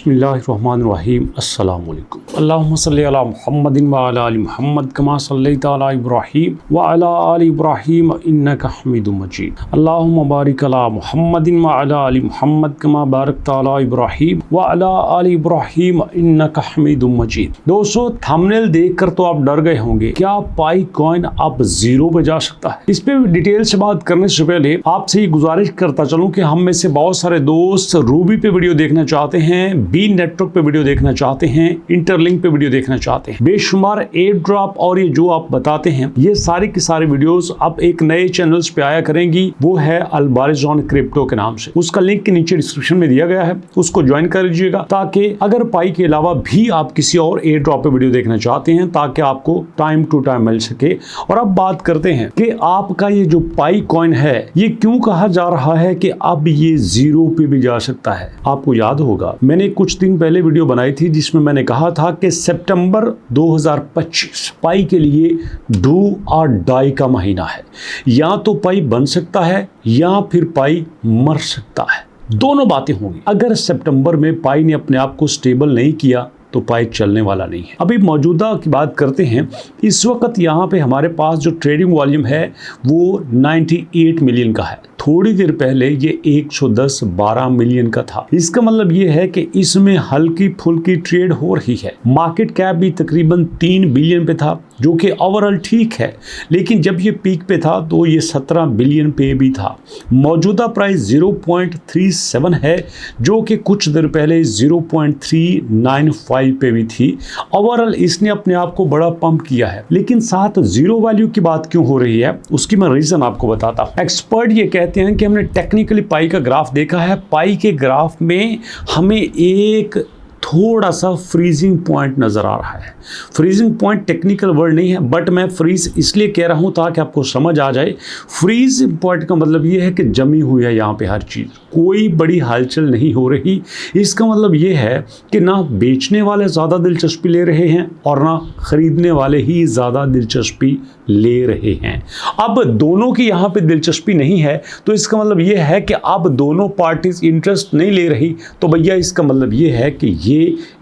बिस्मिल्लाहिर्रहमानिर्रहीम अस्सलाम वालेकुम। अल्लाहुम्मा सल्लि अला मुहम्मदिन व अला आलि मुहम्मद कमा सल्लैता अला इब्राहीम व अला आलि इब्राहीम इन्नका हमीदुम मजीद। अल्लाहुम्मा बारिक अला मुहम्मदिन व अला आलि मुहम्मद कमा बारकता अला इब्राहीम व अला आलि इब्राहीम इन्नका हमीदुम मजीद। दोस्तों, थंबनेल देखकर तो आप डर गए होंगे, क्या पाई कॉइन अब जीरो पे जा सकता है? इस पे डिटेल से बात करने से पहले आपसे ये गुजारिश करता चलूं कि हम में से बहुत सारे दोस्त रूबी पे वीडियो देखना चाहते हैं, बीन नेटवर्क पे वीडियो देखना चाहते हैं, इंटरलिंक पे वीडियो देखना चाहते हैं। बेशुमार एयर ड्रॉप और ये जो आप बताते हैं, ये सारी की सारी वीडियोस अब एक नए चैनल्स पे आया करेंगी, वो है अलबारिज ऑन क्रिप्टो के नाम से। उसका लिंक के नीचे डिस्क्रिप्शन में दिया गया है, उसको ज्वाइन कर लीजिएगा ताकि अगर पाई के अलावा भी आप किसी और एयर ड्रॉप पे वीडियो देखना चाहते हैं ताकि आपको टाइम टू टाइम मिल सके। और अब बात करते हैं कि आपका ये जो पाई कॉइन है, ये क्यों कहा जा रहा है कि अब ये जीरो पे भी जा सकता है। आपको याद होगा, मैंने कुछ दिन पहले वीडियो बनाई थी जिसमें मैंने कहा था कि सितंबर 2025 पाई के लिए डू और डाई का महीना है। या तो पाई बन सकता है या फिर पाई मर सकता है, दोनों बातें होंगी। अगर सितंबर में पाई ने अपने आप को स्टेबल नहीं किया तो पाई चलने वाला नहीं है। अभी मौजूदा की बात करते हैं। इस वक्त यहाँ पे हमारे पास जो ट्रेडिंग वॉल्यूम है वो 98 मिलियन का है। थोड़ी देर पहले ये 110-12 मिलियन का था। इसका मतलब ये है कि इसमें हल्की फुल्की ट्रेड हो रही है। मार्केट कैप भी तकरीबन 3 बिलियन पे था, जो कि ओवरऑल ठीक है, लेकिन जब ये पीक पे था तो ये 17 बिलियन पे भी था। मौजूदा प्राइस 0.37 है, जो कि कुछ देर पहले 0.395 पे भी थी। ओवरऑल इसने अपने आप को बड़ा पंप किया है, लेकिन साथ जीरो वैल्यू की बात क्यों हो रही है उसकी मैं रीजन आपको बताता हूँ। एक्सपर्ट ये कहते हैं कि हमने टेक्निकली पाई का ग्राफ देखा है। पाई के ग्राफ में हमें एक थोड़ा सा फ्रीजिंग पॉइंट नजर आ रहा है। फ्रीजिंग पॉइंट टेक्निकल वर्ड नहीं है, बट मैं फ्रीज इसलिए कह रहा हूं ताकि आपको समझ आ जाए। फ्रीज पॉइंट का मतलब ये है कि जमी हुई है यहाँ पे हर चीज़, कोई बड़ी हलचल नहीं हो रही। इसका मतलब ये है कि ना बेचने वाले ज़्यादा दिलचस्पी ले रहे हैं और ना खरीदने वाले ही ज़्यादा दिलचस्पी ले रहे हैं। अब दोनों की यहाँ पे दिलचस्पी नहीं है तो इसका मतलब ये है कि अब दोनों पार्टीज इंटरेस्ट नहीं ले रही, तो भैया इसका मतलब ये है कि ये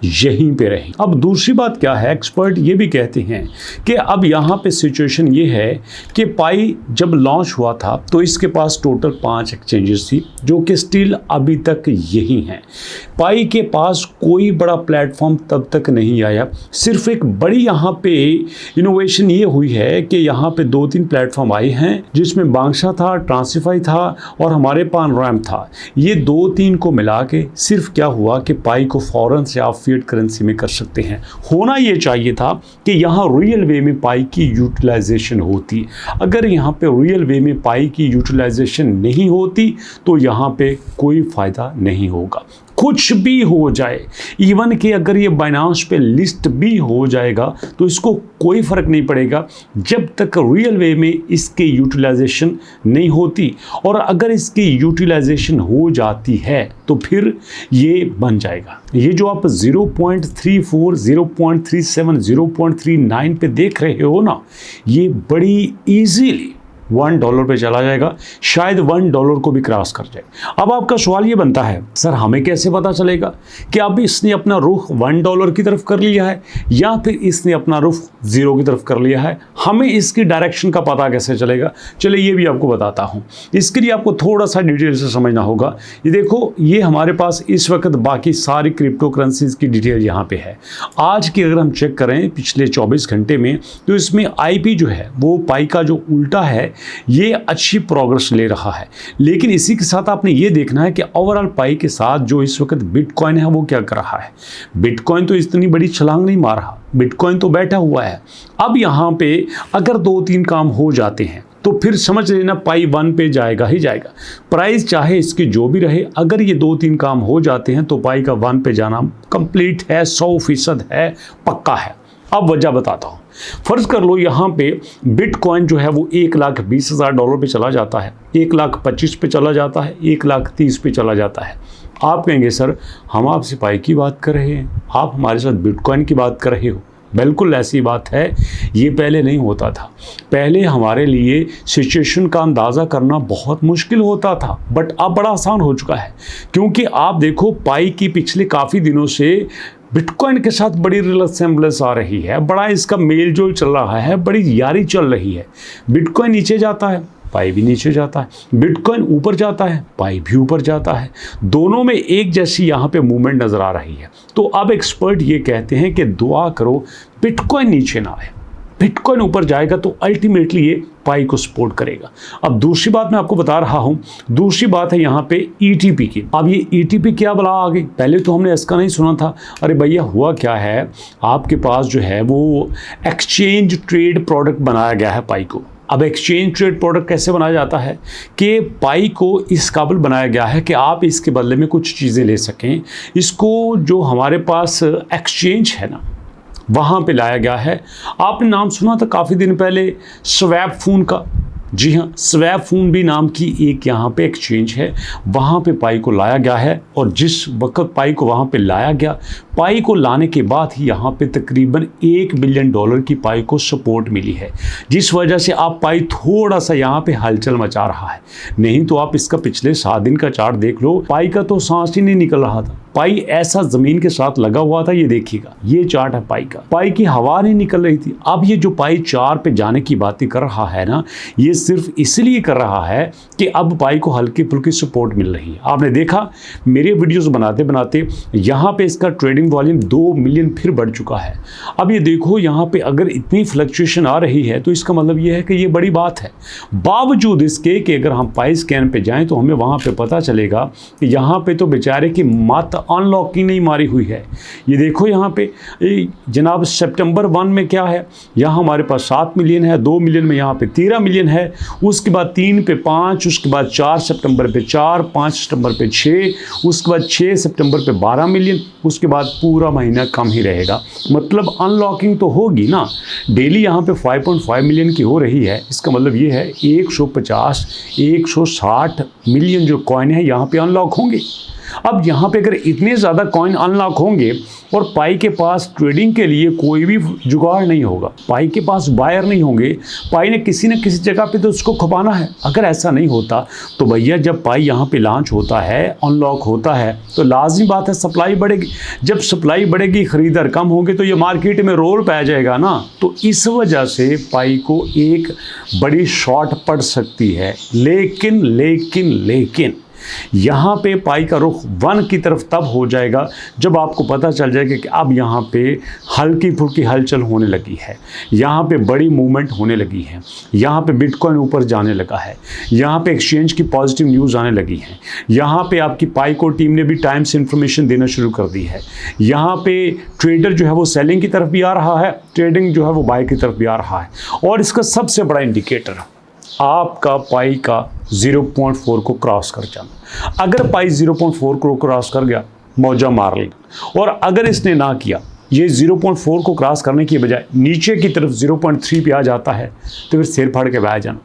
यहीं पे रहे। अब दूसरी बात क्या है, एक्सपर्ट ये भी कहते हैं कि अब यहाँ पे सिचुएशन ये है कि पाई जब लॉन्च हुआ था तो इसके पास टोटल 5 एक्सचेंजेस थी, जो कि स्टिल अभी तक यही हैं। पाई के पास कोई बड़ा प्लेटफॉर्म तब तक नहीं आया। सिर्फ एक बड़ी यहाँ पे इनोवेशन ये हुई है कि यहाँ पे 2-3 प्लेटफॉर्म आए हैं, जिसमें बांग्शा था, ट्रांसिफाई था और हमारे पानरैम था। ये 2-3 को मिला के सिर्फ क्या हुआ कि पाई को फौरन से आप फिएट करेंसी में कर सकते हैं। होना ये चाहिए था कि यहाँ रियल वे में पाई की यूटिलाइजेशन होती। अगर यहाँ पे रियल वे में पाई की यूटिलाइजेशन नहीं होती तो यहाँ पे कोई फ़ायदा नहीं होगा। कुछ भी हो जाए, इवन कि अगर ये बाइनांस पे लिस्ट भी हो जाएगा तो इसको कोई फ़र्क नहीं पड़ेगा जब तक रियल वे में इसके यूटिलाइजेशन नहीं होती। और अगर इसकी यूटिलाइजेशन हो जाती है तो फिर ये बन जाएगा। ये जो आप 0.34, 0.37, 0.39 पे देख रहे हो ना, ये बड़ी ईजीली $1 पे चला जाएगा, शायद $1 को भी क्रॉस कर जाए। अब आपका सवाल ये बनता है, सर हमें कैसे पता चलेगा कि अब इसने अपना रुख $1 की तरफ कर लिया है या फिर इसने अपना रुख 0 की तरफ कर लिया है? हमें इसकी डायरेक्शन का पता कैसे चलेगा? चलिए ये भी आपको बताता हूँ। इसके लिए आपको थोड़ा सा डिटेल से समझना होगा। ये देखो, ये हमारे पास इस वक्त बाकी सारी क्रिप्टो करेंसीज की डिटेल यहाँ पे है। आज की अगर हम चेक करें पिछले 24 घंटे में, तो इसमें IP जो है वो पाई का जो उल्टा है, ये अच्छी प्रोग्रेस ले रहा है। लेकिन इसी के साथ आपने ये देखना है कि ओवरऑल पाई के साथ जो इस वक्त बिटकॉइन है वो क्या कर रहा है। बिटकॉइन तो इतनी बड़ी छलांग नहीं मार रहा, बिटकॉइन तो बैठा हुआ है। अब यहाँ पे अगर 2-3 काम हो जाते हैं तो फिर समझ लेना पाई 1 पे जाएगा ही जाएगा। प्राइस चाहे इसकी जो भी रहे, अगर ये 2-3 काम हो जाते हैं तो पाई का 1 पे जाना कंप्लीट है, 100% है, पक्का है। अब वजह बताता हूँ। फर्ज कर लो यहाँ पे बिटकॉइन जो है वो $1,20,000 पे चला जाता है, 1,25,000 पे चला जाता है, 1,30,000 पे चला जाता है। आप कहेंगे सर हम आपसे पाई की बात कर रहे हैं, आप हमारे साथ बिटकॉइन की बात कर रहे हो। बिल्कुल ऐसी बात है, ये पहले नहीं होता था। पहले हमारे लिए सिचुएशन का अंदाज़ा करना बहुत मुश्किल होता था, बट अब बड़ा आसान हो चुका है। क्योंकि आप देखो पाई की पिछले काफ़ी दिनों से बिटकॉइन के साथ बड़ी रिलेशनशिप आ रही है, बड़ा इसका मेल जोल चल रहा है, बड़ी यारी चल रही है। बिटकॉइन नीचे जाता है, पाई भी नीचे जाता है, बिटकॉइन ऊपर जाता है, पाई भी ऊपर जाता है। दोनों में एक जैसी यहाँ पे मूवमेंट नज़र आ रही है। तो अब एक्सपर्ट ये कहते हैं कि दुआ करो बिटकॉइन नीचे ना आए, बिटकॉइन ऊपर जाएगा तो अल्टीमेटली ये पाई को सपोर्ट करेगा। अब दूसरी बात मैं आपको बता रहा हूँ, दूसरी बात है यहाँ पे ETP की। अब ये ETP क्या बला आ गई, पहले तो हमने इसका नहीं सुना था। अरे भैया हुआ क्या है, आपके पास जो है वो एक्सचेंज ट्रेड प्रोडक्ट बनाया गया है पाई को। अब एक्सचेंज ट्रेड प्रोडक्ट कैसे बनाया जाता है कि पाई को इस काबिल बनाया गया है कि आप इसके बदले में कुछ चीज़ें ले सकें। इसको जो हमारे पास एक्सचेंज है ना, वहाँ पे लाया गया है। आपने नाम सुना था काफ़ी दिन पहले स्वैप फोन का। जी हाँ, स्वैप फोन भी नाम की एक यहाँ पे एक्सचेंज है, वहाँ पे पाई को लाया गया है। और जिस वक्त पाई को वहाँ पे लाया गया, पाई को लाने के बाद ही यहाँ पे तकरीबन $1 बिलियन की पाई को सपोर्ट मिली है, जिस वजह से आप पाई थोड़ा सा यहाँ पे हलचल मचा रहा है। नहीं तो आप इसका पिछले 7 दिन का चार्ट देख लो, पाई का तो सांस ही नहीं निकल रहा था। पाई ऐसा ज़मीन के साथ लगा हुआ था, ये देखिएगा, ये चार्ट है पाई का। पाई की हवा नहीं निकल रही थी। अब ये जो पाई 4 पे जाने की बातें कर रहा है ना, ये सिर्फ इसलिए कर रहा है कि अब पाई को हल्की फुल्की सपोर्ट मिल रही है। आपने देखा मेरे वीडियोस बनाते बनाते यहाँ पे इसका ट्रेडिंग वॉल्यूम 2 मिलियन फिर बढ़ चुका है। अब ये देखो, यहाँ पे अगर इतनी फ्लक्चुएशन आ रही है तो इसका मतलब ये है कि ये बड़ी बात है। बावजूद इसके कि अगर हम पाई स्कैन पे जाएं तो हमें वहाँ पे पता चलेगा कि यहाँ पे तो बेचारे की मात अनलॉकिंग नहीं मारी हुई है। ये देखो यहाँ पे जनाब सितंबर 1 में क्या है, यहाँ हमारे पास 7 मिलियन है, 2 मिलियन में यहाँ पे 13 मिलियन है, उसके बाद 3 पे 5, उसके बाद 4 सितंबर पे 4, 5 सितंबर पे 6, उसके बाद 6 सितंबर पे 12 मिलियन, उसके बाद पूरा महीना कम ही रहेगा। मतलब अनलॉकिंग तो होगी ना। डेली यहाँ पे 5.5 मिलियन की हो रही है, इसका मतलब ये है 150-160 मिलियन जो कॉइन है यहाँ पे अनलॉक होंगे। अब यहाँ पे अगर इतने ज़्यादा कॉइन अनलॉक होंगे और पाई के पास ट्रेडिंग के लिए कोई भी जुगाड़ नहीं होगा, पाई के पास बायर नहीं होंगे, पाई ने किसी न किसी जगह पे तो उसको खपाना है। अगर ऐसा नहीं होता तो भैया जब पाई यहाँ पे लॉन्च होता है, अनलॉक होता है, तो लाजमी बात है सप्लाई बढ़ेगी। जब सप्लाई बढ़ेगी, ख़रीदार कम होंगे तो ये मार्केट में रोल पै जाएगा ना। तो इस वजह से पाई को एक बड़ी शॉर्ट पड़ सकती है। लेकिन यहाँ पे पाई का रुख 1 की तरफ तब हो जाएगा जब आपको पता चल जाएगा कि अब यहाँ पे हल्की फुल्की हलचल होने लगी है, यहाँ पे बड़ी मूवमेंट होने लगी है, यहाँ पे बिटकॉइन ऊपर जाने लगा है, यहाँ पे एक्सचेंज की पॉजिटिव न्यूज़ आने लगी है, यहाँ पे आपकी पाई को टीम ने भी टाइम से इंफॉर्मेशन देना शुरू कर दी है, यहाँ पे ट्रेडर जो है वो सेलिंग की तरफ भी आ रहा है, ट्रेडिंग जो है वो बाय की तरफ भी आ रहा है। और इसका सबसे बड़ा इंडिकेटर आपका पाई का 0.4 को क्रॉस कर जाना। अगर पाई 0.4 को क्रॉस कर गया, मौजा मार लेगा। और अगर इसने ना किया, ये 0.4 को क्रॉस करने की बजाय नीचे की तरफ 0.3 पे आ जाता है, तो फिर सिर फाड़ के बह जाना।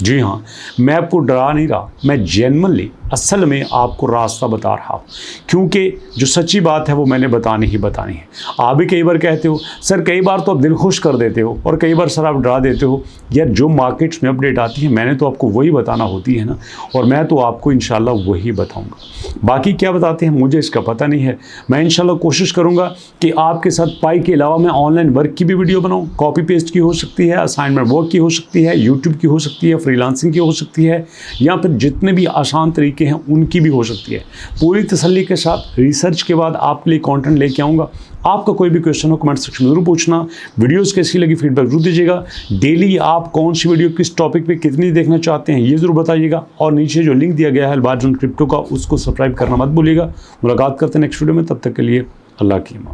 जी हाँ, मैं आपको डरा नहीं रहा, मैं जेन्युइनली असल में आपको रास्ता बता रहा हूँ, क्योंकि जो सच्ची बात है वो मैंने बतानी ही बतानी है। आप भी कई बार कहते हो सर, कई बार तो आप दिल खुश कर देते हो और कई बार सर आप डरा देते हो। यार जो मार्केट्स में अपडेट आती है मैंने तो आपको वही बताना होती है ना, और मैं तो आपको इंशाल्लाह वही बताऊँगा। बाकी क्या बताते हैं मुझे इसका पता नहीं है। मैं इंशाल्लाह कोशिश करूँगा कि आपके साथ पाई के अलावा मैं ऑनलाइन वर्क की भी वीडियो बनाऊँ। कॉपी पेस्ट की हो सकती है, असाइनमेंट वर्क की हो सकती है, यूट्यूब की हो सकती है, फ्रीलांसिंग की हो सकती है, या फिर जितने भी आसान तरीके हैं उनकी भी हो सकती है। पूरी तसल्ली के साथ रिसर्च के बाद आपके लिए कंटेंट लेके आऊँगा। आपका कोई भी क्वेश्चन हो कमेंट सेक्शन में जरूर पूछना। वीडियोस कैसी लगी फीडबैक जरूर दीजिएगा। डेली आप कौन सी वीडियो किस टॉपिक पे कितनी देखना चाहते हैं ये जरूर बताइएगा। और नीचे जो लिंक दिया गया है अलबारजोन क्रिप्टो का, उसको सब्सक्राइब करना मत भूलिएगा। मुलाकात करते हैं नेक्स्ट वीडियो में, तब तक के लिए अल्लाह की अमान।